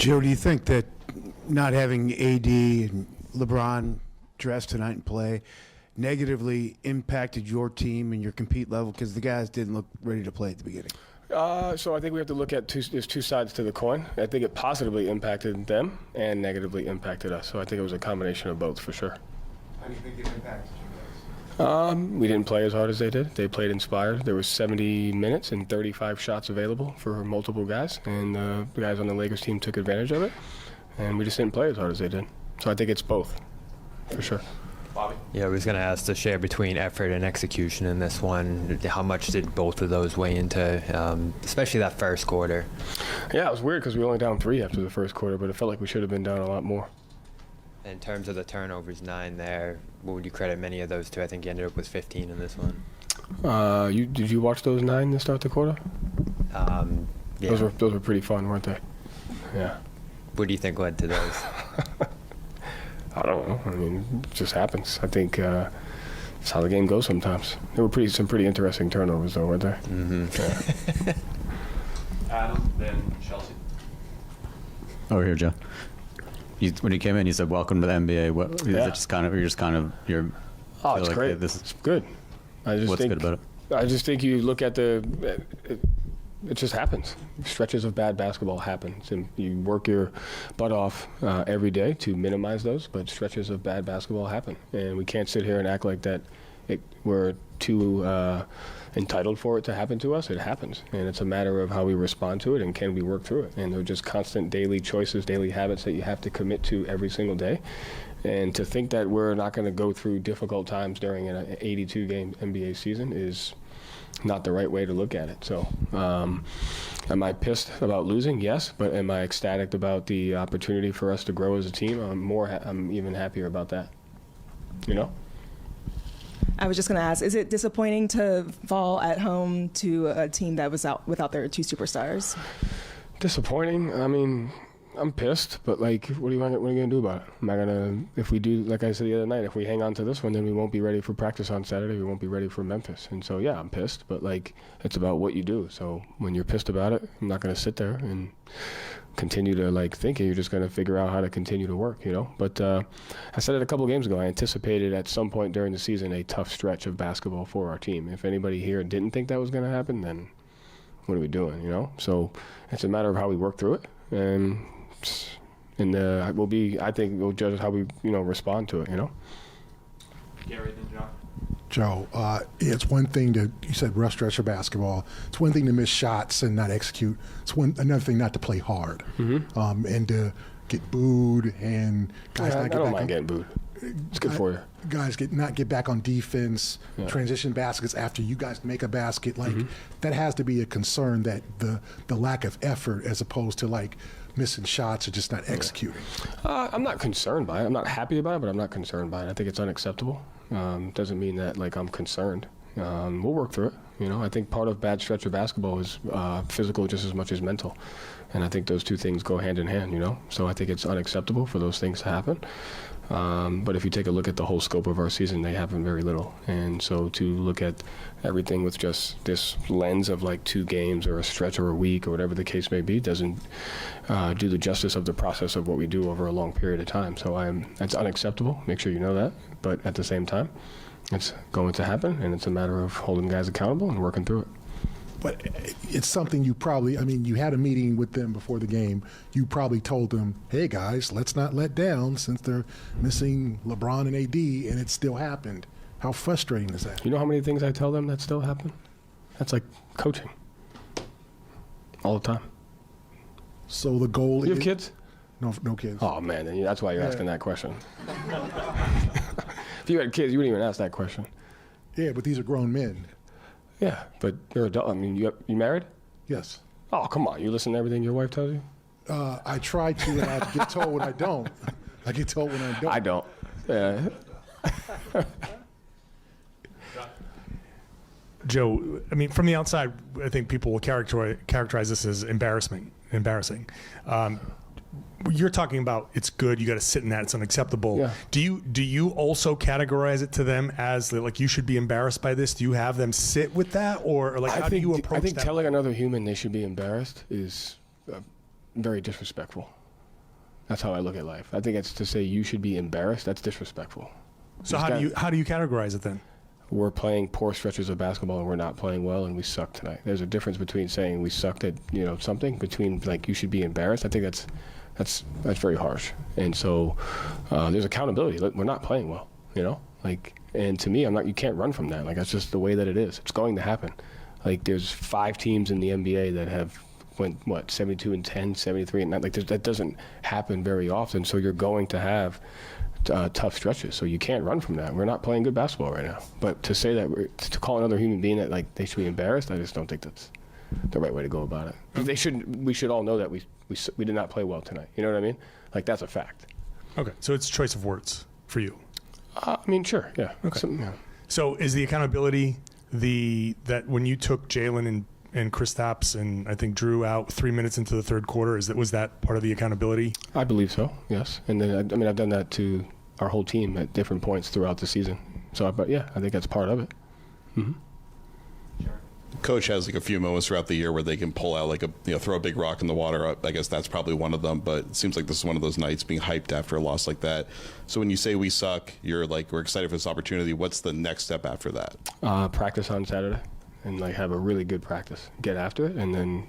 Joe, do you think that not having AD and LeBron dress tonight and play negatively impacted your team and your compete level because the guys didn't look ready to play at the beginning? So I think we have to look at there's two sides to the coin. I think it positively impacted them and negatively impacted us. So I think it was a combination of both for sure. How do you think it impacted you guys? We didn't play as hard as they did. They played inspired. There was 70 minutes and 35 shots available for multiple guys, and the guys on the Lakers team took advantage of it, and we just didn't play as hard as they did. So I think it's both, for sure. Bobby? Yeah, I was going to ask the share between effort and execution in this one. How much did both of those weigh into, especially that first quarter? Yeah, it was weird because we were only down 3 after the first quarter, but it felt like we should have been down a lot more. In terms of the turnovers, 9 there, what would you credit many of those to? I think you ended up with 15 in this one. Did you watch those 9 to start the quarter? Yeah. Those were pretty fun, weren't they? Yeah. What do you think led to those? I don't know. I mean, it just happens. I think that's how the game goes sometimes. There were some pretty interesting turnovers, though, weren't there? Mm-hmm. Yeah. Adam, then Chelsea. Over here, Joe. When you came in, you said, "Welcome to the NBA." What? Yeah. Is it just kind of you're? Oh, it's like, great. hey, this is It's good. what's good about it. I just think you look at it just happens. Stretches of bad basketball happens, and you work your butt off every day to minimize those, but stretches of bad basketball happen. And we can't sit here and act like that we're too entitled for it to happen to us. It happens, and it's a matter of how we respond to it and can we work through it. And they're just constant daily choices, daily habits that you have to commit to every single day. And to think that we're not going to go through difficult times during an 82-game NBA season is not the right way to look at it. So am I pissed about losing? Yes. But am I ecstatic about the opportunity for us to grow as a team? I'm even happier about that. You know? I was just going to ask, is it disappointing to fall at home to a team that was out without their 2 superstars? Disappointing. I mean, I'm pissed, but like, what are you going to do about it? Am I going to, if we do, like I said the other night, if we hang on to this one, then we won't be ready for practice on Saturday. We won't be ready for Memphis. And so, yeah, I'm pissed, but like, it's about what you do. So when you're pissed about it, I'm not going to sit there and continue to like think it. You're just going to figure out how to continue to work, you know? But I said it a couple games ago. I anticipated at some point during the season a tough stretch of basketball for our team. If anybody here didn't think that was going to happen, then what are we doing, you know? So it's a matter of how we work through it. And I think we'll judge how we, respond to it, you know? Gary, then John. Joe, it's one thing to, you said rough stretch of basketball. It's one thing to miss shots and not execute. It's another thing not to play hard, and to get booed and guys not get back. I don't mind getting booed. It's good for you. Guys not get back on defense, transition baskets after you guys make a basket. Like that has to be a concern, that the lack of effort as opposed to like missing shots or just not executing. I'm not concerned by it. I'm not happy about it, but I'm not concerned by it. I think it's unacceptable. Doesn't mean that like I'm concerned. We'll work through it. You know, I think part of bad stretch of basketball is physical just as much as mental. And I think those two things go hand in hand, you know? So I think it's unacceptable for those things to happen. But if you take a look at the whole scope of our season, they happen very little. And so to look at everything with just this lens of like 2 games or a stretch or a week or whatever the case may be doesn't do the justice of the process of what we do over a long period of time. So that's unacceptable. Make sure you know that. But at the same time, it's going to happen, and it's a matter of holding guys accountable and working through it. But it's something you probably, you had a meeting with them before the game. You probably told them, hey, guys, let's not let down since they're missing LeBron and AD, and it still happened. How frustrating is that? You know how many things I tell them that still happen? That's like coaching. All the time. So the goal is... You have kids? No kids. Oh, man, then that's why you're asking that question. If you had kids, you wouldn't even ask that question. Yeah, but these are grown men. Yeah, but you're adult. I mean, you married? Yes. Oh, come on. You listen to everything your wife tells you? I try to, and I get told when I don't. I get told when I don't. I don't. Yeah. Joe, from the outside, I think people will characterize this as embarrassing. You're talking about it's good, you got to sit in that, it's unacceptable. Yeah. Do you also categorize it to them as like you should be embarrassed by this? Do you have them sit with that, or like how do you approach that? I think telling another human they should be embarrassed is very disrespectful. That's how I look at life. I think it's to say you should be embarrassed. That's disrespectful. So how do you categorize it then? We're playing poor stretches of basketball and we're not playing well and we suck tonight. There's a difference between saying we sucked at something between like you should be embarrassed. I think that's very harsh. And so there's accountability. We're not playing well, and to me, you can't run from that. Like that's just the way that it is. It's going to happen. Like there's 5 teams in the NBA that have went 72-10, 73-9. Like that doesn't happen very often. So you're going to have tough stretches. So you can't run from that. We're not playing good basketball right now. But to say that to call another human being that like they should be embarrassed, I just don't think that's the right way to go about it. We should all know that we did not play well tonight. You know what I mean? Like that's a fact. Okay, so it's choice of words for you. Sure, yeah. Okay. Yeah. So is the accountability that when you took Jalen and Kristaps and I think Drew out 3 minutes into the third quarter, was that part of the accountability? I believe so, yes. And then I've done that to our whole team at different points throughout the season. So, but yeah, I think that's part of it. Mm-hmm. Coach has like a few moments throughout the year where they can pull out like throw a big rock in the water. I guess that's probably one of them, but it seems like this is one of those nights being hyped after a loss like that. So when you say we suck, you're like, we're excited for this opportunity. What's the next step after that? Practice on Saturday and like have a really good practice. Get after it and then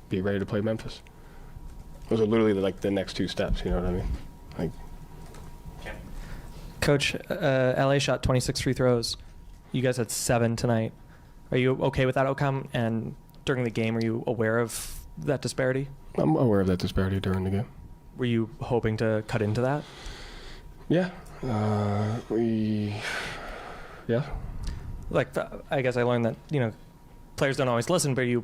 be ready to play Memphis. Those are literally like the next 2 steps, you know what I mean? Like, Coach, LA shot 26 free throws. You guys had 7 tonight. Are you okay with that outcome? And during the game, are you aware of that disparity? I'm aware of that disparity during the game. Were you hoping to cut into that? Yeah. Yeah. I guess I learned that, players don't always listen, but are you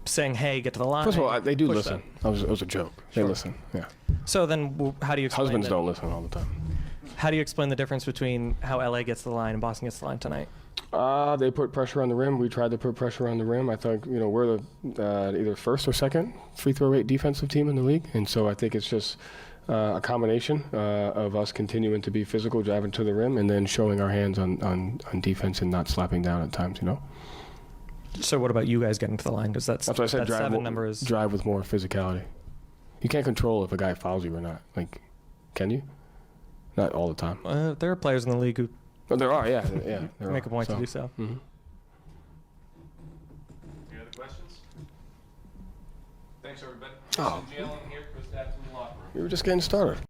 saying, hey, get to the line? First of all, they do listen. That. It was a joke. They listen, yeah. So then how do you explain Husbands don't listen all the time. How do you explain the difference between how LA gets to the line and Boston gets to the line tonight? They put pressure on the rim. We tried to put pressure on the rim. I thought, we're the either first or second free throw rate defensive team in the league. And so I think it's just a combination of us continuing to be physical, driving to the rim, and then showing our hands on defense and not slapping down at times, So what about you guys getting to the line? Because that's what I said, that 7 number is... drive with more physicality. You can't control if a guy fouls you or not. Like, can you? Not all the time. There are players in the league who... Well, there are, yeah. Make a point to do so. Mm-hmm. Any other questions? Thanks, everybody. Oh. Jalen here, Chris Daps in the locker room. We were just getting started.